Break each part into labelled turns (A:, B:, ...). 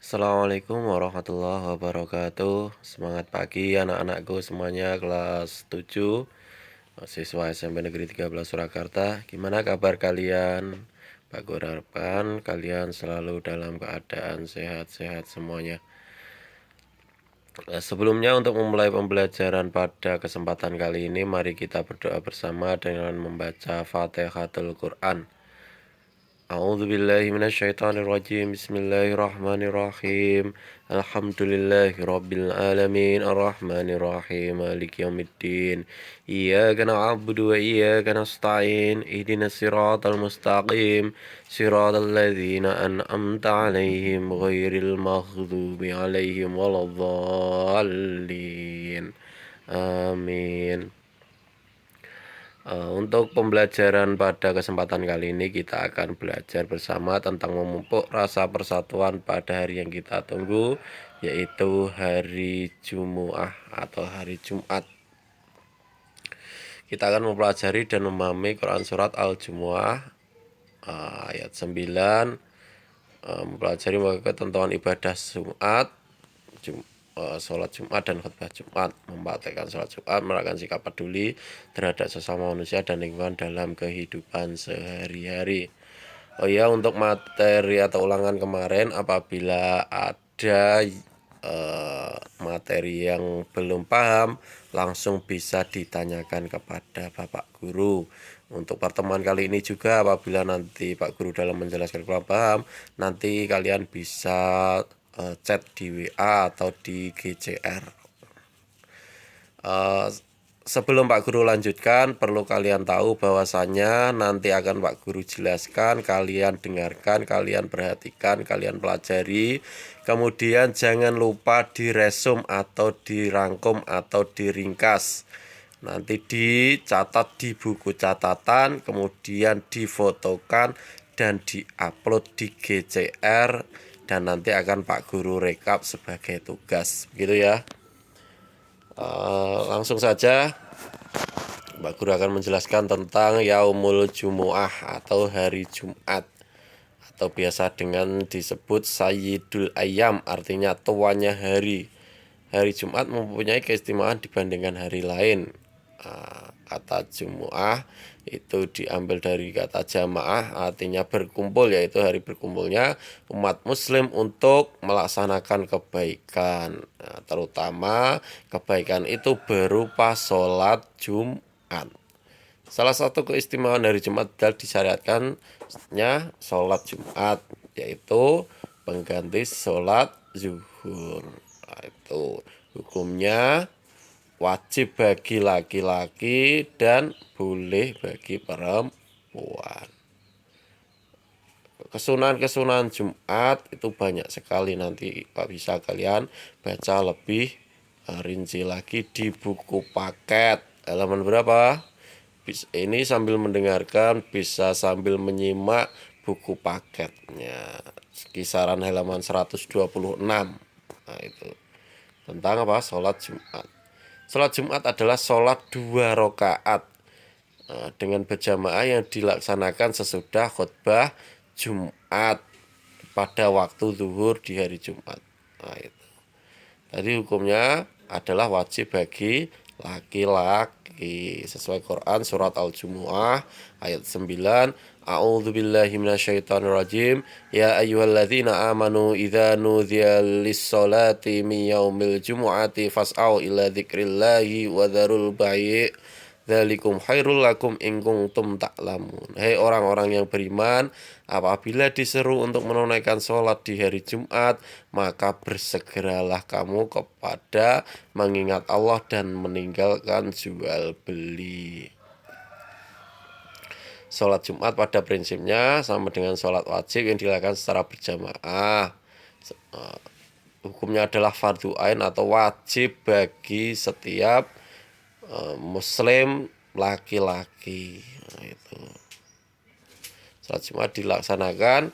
A: Assalamualaikum warahmatullahi wabarakatuh. Semangat pagi anak-anakku semuanya kelas 7, siswa SMP Negeri 13 Surakarta. Gimana kabar kalian? Aku harapkan kalian selalu dalam keadaan sehat-sehat semuanya. Sebelumnya untuk memulai pembelajaran pada kesempatan kali ini, mari kita berdoa bersama dengan membaca Fatihatul Quran. A'udzu billahi minasyaitonir rajim. Bismillahirrahmanirrahim. Alhamdulillahirabbil alamin arrahmanir rahim maliki yaumiddin. Iyyaka na'budu wa iyyaka nasta'in. Ihdinas siratal mustaqim. Siratal ladzina an'amta 'alaihim ghairil maghdubi 'alaihim waladdallin. Amin. Untuk pembelajaran pada kesempatan kali ini kita akan belajar bersama tentang memupuk rasa persatuan pada hari yang kita tunggu, yaitu hari Jumu'ah atau hari Jumat. Kita akan mempelajari dan memahami Quran Surat Al-Jumu'ah ayat 9, mempelajari ketentuan ibadah Jumat, sholat Jumat dan khutbah Jumat, mempraktekkan sholat Jumat, merayakan sikap peduli terhadap sesama manusia dan lingkungan dalam kehidupan sehari-hari. Oh ya, untuk materi atau ulangan kemarin, apabila ada materi yang belum paham, langsung bisa ditanyakan kepada Bapak Guru. Untuk pertemuan kali ini juga, apabila nanti Pak Guru dalam menjelaskan kurang paham, nanti kalian bisa chat di WA atau di GCR. Sebelum Pak Guru lanjutkan, perlu kalian tahu bahwasannya nanti akan Pak Guru jelaskan, kalian dengarkan, kalian perhatikan, kalian pelajari. Kemudian jangan lupa diresum atau dirangkum atau diringkas. Nanti dicatat di buku catatan, kemudian difotokan dan diupload di GCR. Dan nanti akan Pak Guru rekap sebagai tugas, begitu ya. Langsung saja Pak Guru akan menjelaskan tentang Yaumul Jumu'ah atau hari Jumat, atau biasa dengan disebut Sayyidul Ayyam, artinya tuanya hari. Hari Jumat mempunyai keistimewaan dibandingkan hari lain. Kata Jumu'ah itu diambil dari kata jamaah, artinya berkumpul, yaitu hari berkumpulnya umat muslim untuk melaksanakan kebaikan. Terutama kebaikan itu berupa sholat Jumat. Salah satu keistimewaan dari Jumat adalah disyariatkannya sholat Jumat, yaitu pengganti sholat zuhur. Itu hukumnya wajib bagi laki-laki dan boleh bagi perempuan. Kesunahan-kesunahan Jumat itu banyak sekali, nanti bisa kalian baca lebih rinci lagi di buku paket halaman berapa. Ini sambil mendengarkan bisa sambil menyimak buku paketnya, kisaran halaman 126. Nah itu tentang apa? Sholat Jumat. Sholat Jumat adalah sholat 2 rakaat dengan berjamaah yang dilaksanakan sesudah khutbah Jumat pada waktu zuhur di hari Jumat. Nah itu. Tadi hukumnya adalah wajib bagi laki-laki sesuai Quran surat Al-Jumu'ah ayat 9. A'udzu billahi minasyaitonir rajim. Ya ayyuhalladzina amanu idza nudiya lis-sholati min yaumil jumu'ati fas'au ila dzikrillahi wa dzarul bai'. Dzalikum khairul lakum in kuntum ta'lamun. Hei orang-orang yang beriman, apabila diseru untuk menunaikan sholat di hari Jumat, maka bersegeralah kamu kepada mengingat Allah dan meninggalkan jual beli. Sholat Jumat pada prinsipnya sama dengan sholat wajib yang dilakukan secara berjamaah. Hukumnya adalah fardhu ain atau wajib bagi setiap muslim laki-laki. Nah, itu. Sholat Jumat dilaksanakan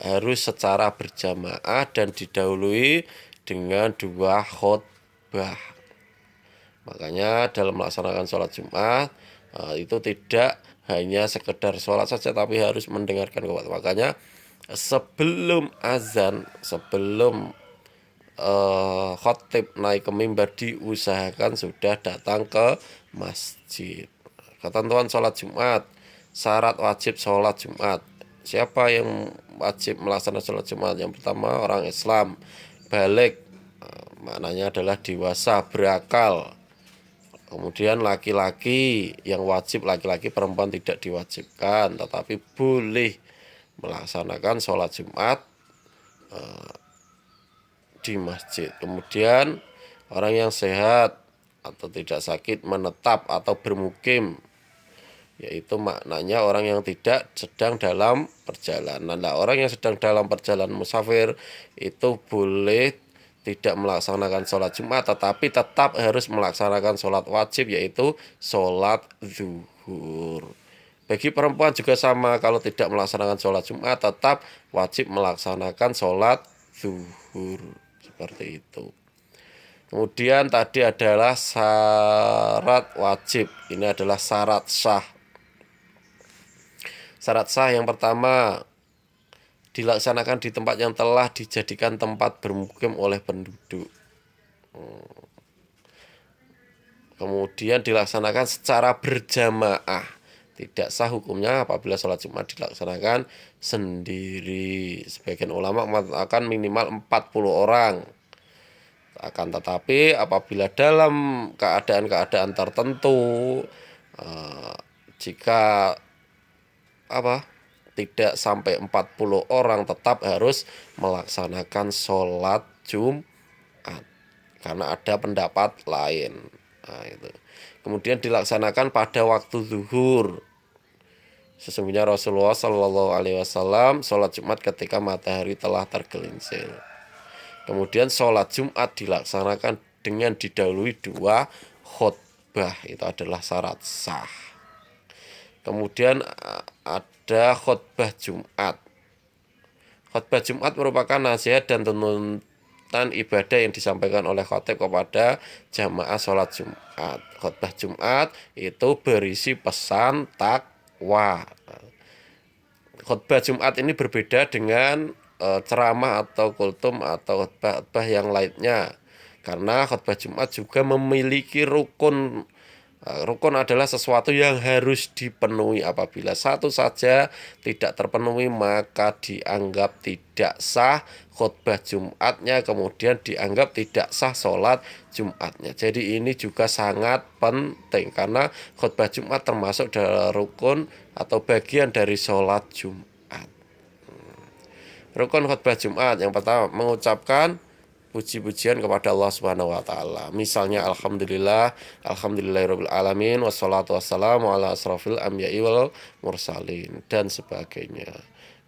A: harus secara berjamaah dan didahului dengan 2 khutbah. Makanya dalam melaksanakan sholat Jumat itu tidak hanya sekedar sholat saja, tapi harus mendengarkan khutbah. Makanya sebelum azan, sebelum khotib naik ke mimbar diusahakan sudah datang ke masjid. Ketentuan sholat Jumat, syarat wajib sholat Jumat. Siapa yang wajib melaksanakan sholat Jumat? Yang pertama orang Islam, balik, maknanya adalah dewasa, berakal. Kemudian laki-laki yang wajib, laki-laki, perempuan tidak diwajibkan, tetapi boleh melaksanakan sholat Jumat di masjid. Kemudian orang yang sehat atau tidak sakit menetap atau bermukim, yaitu maknanya orang yang tidak sedang dalam perjalanan. Nah, orang yang sedang dalam perjalanan musafir itu boleh tidak melaksanakan sholat Jumat, tetapi tetap harus melaksanakan sholat wajib, yaitu sholat zuhur. Bagi perempuan juga sama, kalau tidak melaksanakan sholat Jumat tetap wajib melaksanakan sholat zuhur. Seperti itu. Kemudian tadi adalah syarat wajib. Ini adalah syarat sah. Syarat sah yang pertama, dilaksanakan di tempat yang telah dijadikan tempat bermukim oleh penduduk. Kemudian dilaksanakan secara berjamaah. Tidak sah hukumnya apabila sholat Jumat dilaksanakan sendiri. Sebagian ulama mengatakan minimal 40 orang. Akan tetapi apabila dalam keadaan-keadaan tertentu, jika tidak sampai 40 orang, tetap harus melaksanakan sholat Jumat karena ada pendapat lain. Nah, itu. Kemudian dilaksanakan pada waktu zuhur. Sesungguhnya Rasulullah Shallallahu Alaihi Wasallam sholat Jumat ketika matahari telah tergelincir. Kemudian sholat Jumat dilaksanakan dengan didahului 2 khutbah. Itu adalah syarat sah. Kemudian ada khutbah Jumat. Khutbah Jumat merupakan nasihat dan tuntunan ibadah yang disampaikan oleh khotib kepada jamaah sholat Jumat. Khutbah Jumat itu berisi pesan takwa. Khutbah Jumat ini berbeda dengan ceramah atau kultum atau khutbah yang lainnya, karena khutbah Jumat juga memiliki rukun. Rukun adalah sesuatu yang harus dipenuhi. Apabila satu saja tidak terpenuhi maka dianggap tidak sah khutbah Jumatnya, kemudian dianggap tidak sah sholat Jumatnya. Jadi ini juga sangat penting karena khutbah Jumat termasuk dalam rukun atau bagian dari sholat Jumat. Rukun khutbah Jumat yang pertama, mengucapkan puji-pujian kepada Allah Subhanahu wa taala. Misalnya alhamdulillahirabbil alamin wassalatu wassalamu ala asrofil anbiya'i wal mursalin dan sebagainya.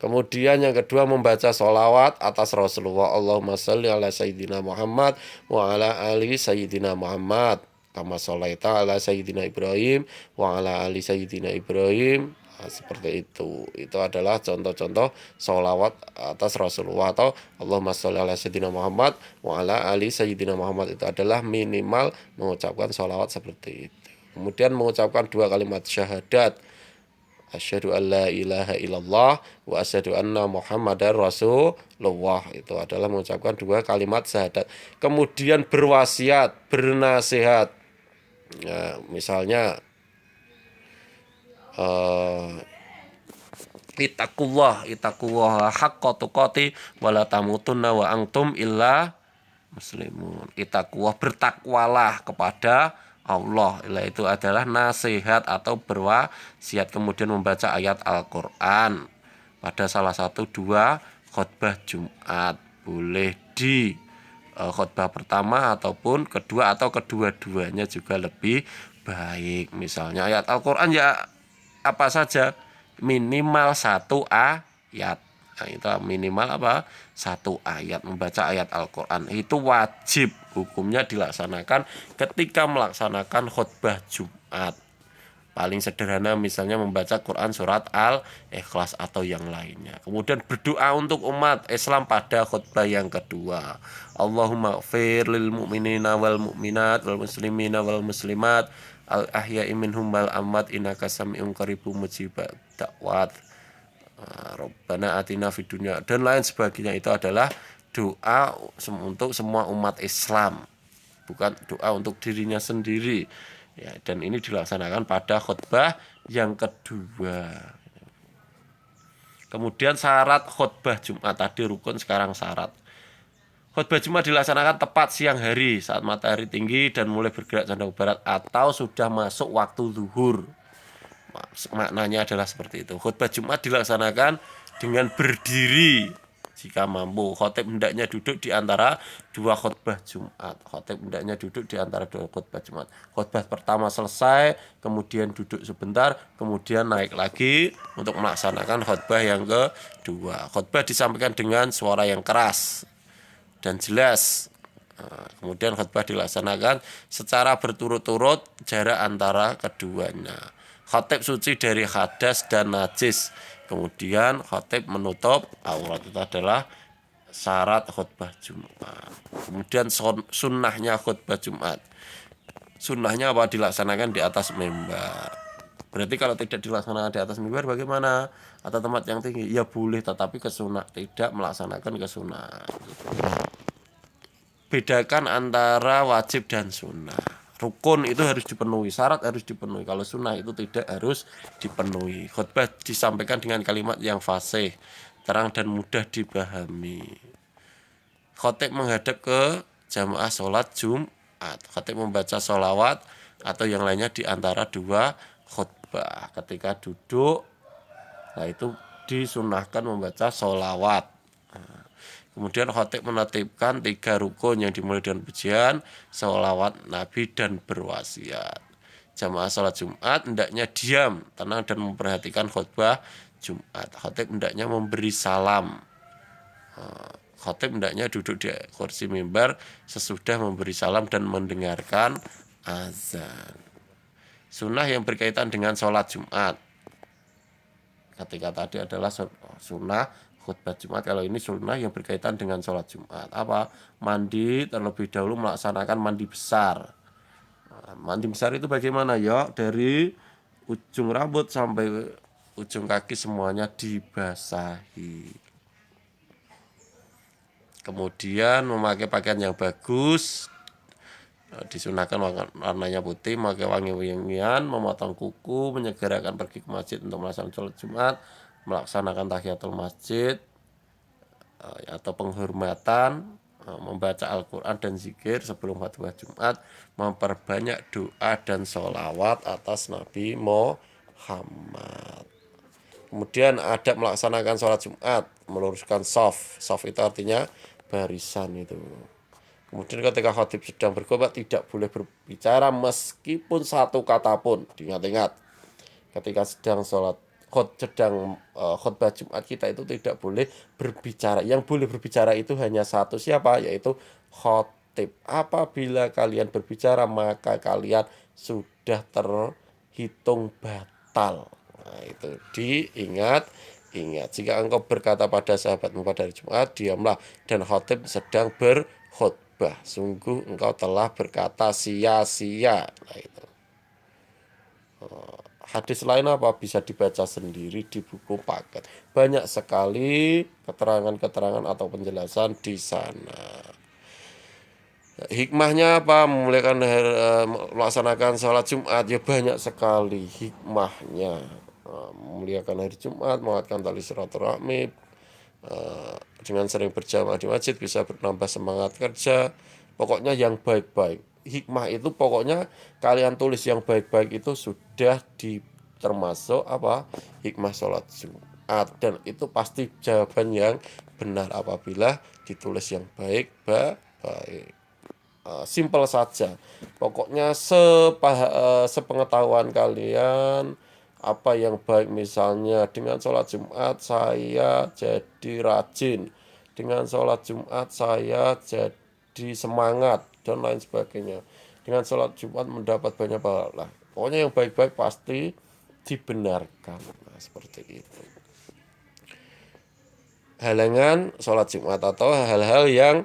A: Kemudian yang kedua, membaca sholawat atas Rasulullah. Allahumma sholli ala sayyidina Muhammad wa ala ali sayyidina Muhammad kama sholaita ala sayyidina Ibrahim wa ala ali sayyidina Ibrahim. Nah, seperti itu. Itu adalah contoh-contoh sholawat atas Rasulullah atau Allahumma sholli ala sayyidina Muhammad wa ala ali sayyidina Muhammad. Itu adalah minimal mengucapkan sholawat seperti itu. Kemudian mengucapkan 2 kalimat syahadat. Asyhadu an la ilaha illallah wa asyhadu anna Muhammadar Rasulullah. Itu adalah mengucapkan 2 kalimat syahadat. Kemudian berwasiat, bernasihat. Nah, misalnya itakullah haqqa tuqati wala tamutunna wa antum illa muslimun. Itakullah, bertakwalah kepada Allah. Itu adalah nasihat atau berwasiat. Kemudian membaca ayat Al-Qur'an pada salah satu 2 khutbah Jumat. Boleh di khutbah pertama ataupun kedua atau kedua-duanya juga lebih baik. Misalnya ayat Al-Qur'an ya apa saja, minimal 1 ayat. Nah, itu minimal apa? 1 ayat. Membaca ayat Al-Qur'an itu wajib, hukumnya dilaksanakan ketika melaksanakan khutbah Jumat. Paling sederhana misalnya membaca Quran surat Al-Ikhlas atau yang lainnya. Kemudian berdoa untuk umat Islam pada khutbah yang kedua. Allahumma ighfir lil mu'minina wal mu'minat wal muslimina wal muslimat al ahya'i minhum wal amwat innaka sami'un qaribun mujibad da'wat. Rabbana atina fid dunya dan lain sebagainya. Itu adalah doa untuk semua umat Islam, bukan doa untuk dirinya sendiri ya. Dan ini dilaksanakan pada khutbah yang kedua. Kemudian syarat khutbah Jumat, tadi rukun, sekarang syarat. Khutbah Jumat dilaksanakan tepat siang hari saat matahari tinggi dan mulai bergerak condong barat atau sudah masuk waktu zuhur. Maknanya adalah seperti itu. Khutbah Jumat dilaksanakan dengan berdiri jika mampu. Khotib hendaknya duduk di antara dua khutbah Jumat. Khotib hendaknya duduk di antara dua khutbah Jumat. Khutbah pertama selesai, kemudian duduk sebentar, kemudian naik lagi untuk melaksanakan khutbah yang kedua. Khutbah disampaikan dengan suara yang keras dan jelas. Kemudian khutbah dilaksanakan secara berturut-turut jarak antara keduanya. Khatib suci dari hadas dan najis. Kemudian khatib menutup aurat. Itu adalah syarat khutbah Jumat. Kemudian sunnahnya khutbah Jumat. Sunnahnya apa? Dilaksanakan di atas mimbar. Berarti kalau tidak dilaksanakan di atas mimbar bagaimana? Atau tempat yang tinggi? Ya boleh, tetapi kesunah, tidak melaksanakan kesunah. Bedakan antara wajib dan sunnah. Rukun itu harus dipenuhi, syarat harus dipenuhi. Kalau sunnah itu tidak harus dipenuhi. Khutbah disampaikan dengan kalimat yang fasih, terang dan mudah dipahami. Khatib menghadap ke jamaah sholat Jumat. Khatib membaca sholawat atau yang lainnya di antara dua khutbah. Ketika duduk, nah itu disunahkan membaca sholawat. Kemudian khatib menetapkan 3 rukun yang dimulai dengan pujian, sholawat Nabi, dan berwasiat. Jamaah sholat Jumat hendaknya diam, tenang, dan memperhatikan khutbah Jumat. Khatib hendaknya memberi salam. Khatib hendaknya duduk di kursi mimbar sesudah memberi salam dan mendengarkan azan. Sunnah yang berkaitan dengan sholat Jumat. Ketika tadi adalah sunnah khutbah Jumat, kalau ini sunnah yang berkaitan dengan sholat Jumat. Apa? Mandi terlebih dahulu, melaksanakan mandi besar. Mandi besar itu bagaimana ya? Dari ujung rambut sampai ujung kaki semuanya dibasahi. Kemudian memakai pakaian yang bagus, disunahkan warnanya putih, memakai wangi-wangian, memotong kuku, menyegerakan pergi ke masjid untuk melaksanakan sholat Jumat, melaksanakan tahiyatul masjid atau penghormatan, membaca Al-Quran dan zikir sebelum khutbah Jumat, memperbanyak doa dan sholawat atas Nabi Muhammad. Kemudian adab melaksanakan sholat Jumat, meluruskan shaf. Shaf itu artinya barisan itu. Kemudian ketika khatib sedang berkhutbah tidak boleh berbicara meskipun satu kata pun. Diingat-ingat, ketika sedang khutbah Jumat kita itu tidak boleh berbicara. Yang boleh berbicara itu hanya satu, siapa? Yaitu khatib. Apabila kalian berbicara maka kalian sudah terhitung batal. Nah, itu diingat. Jika engkau berkata pada sahabatmu pada hari Jumat, diamlah dan khatib sedang berkhutbah, sungguh engkau telah berkata sia-sia. Nah, itu. Hadis lain apa? Bisa dibaca sendiri di buku paket. Banyak sekali keterangan-keterangan atau penjelasan di sana. Hikmahnya apa? Melaksanakan sholat Jumat ya banyak sekali hikmahnya. Memuliakan hari Jumat, menguatkan tali silaturahmi, dengan sering berjamaah di masjid bisa menambah semangat kerja. Pokoknya yang baik-baik. Hikmah itu pokoknya kalian tulis yang baik-baik itu sudah termasuk apa? Hikmah sholat Jumat, dan itu pasti jawaban yang benar apabila ditulis yang baik-baik. Simpel saja. Pokoknya sepengetahuan kalian apa yang baik, misalnya dengan sholat Jumat saya jadi rajin, dengan sholat Jumat saya jadi semangat, dan lain sebagainya. Dengan sholat Jumat mendapat banyak pahala. Pokoknya yang baik-baik pasti dibenarkan. Nah, seperti itu. Halangan sholat Jumat atau hal-hal yang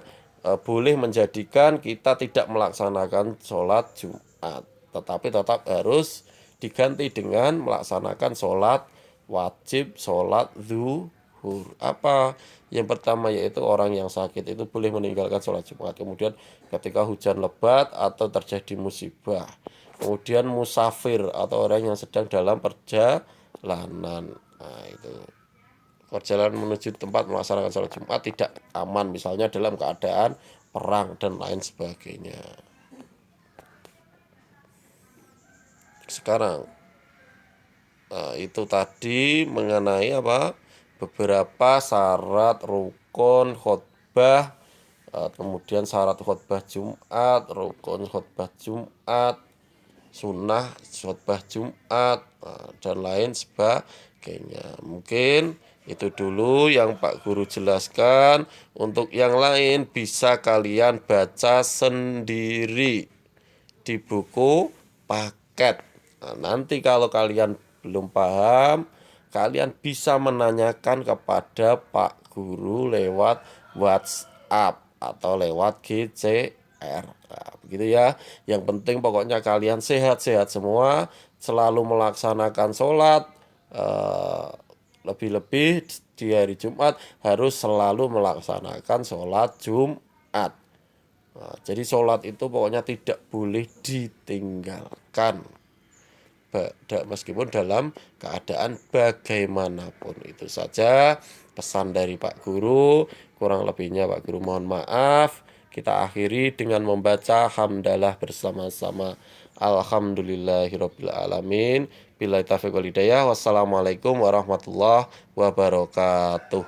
A: boleh menjadikan kita tidak melaksanakan sholat Jumat, tetapi tetap harus diganti dengan melaksanakan sholat wajib sholat zuhur. Apa? Yang pertama yaitu orang yang sakit itu boleh meninggalkan sholat Jumat. Kemudian ketika hujan lebat atau terjadi musibah. Kemudian musafir atau orang yang sedang dalam perjalanan. Nah, itu perjalanan menuju tempat melaksanakan sholat Jumat tidak aman, misalnya dalam keadaan perang dan lain sebagainya. Sekarang itu tadi mengenai apa? Beberapa syarat rukun khutbah, kemudian syarat khutbah Jumat, rukun khutbah Jumat, sunnah khutbah Jumat, dan lain sebagainya. Mungkin itu dulu yang Pak Guru jelaskan. Untuk yang lain bisa kalian baca sendiri di buku paket. Nah, nanti kalau kalian belum paham, kalian bisa menanyakan kepada Pak Guru lewat WhatsApp atau lewat GCR. Nah, begitu ya. Yang penting pokoknya kalian sehat-sehat semua, selalu melaksanakan sholat, lebih-lebih di hari Jumat harus selalu melaksanakan sholat Jumat. Nah, jadi sholat itu pokoknya tidak boleh ditinggalkan, meskipun dalam keadaan bagaimanapun. Itu saja pesan dari Pak Guru. Kurang lebihnya Pak Guru mohon maaf. Kita akhiri dengan membaca hamdalah bersama-sama. Alhamdulillahirabbil alamin. Billahi taufiq wal hidayah. Wassalamualaikum warahmatullahi wabarakatuh.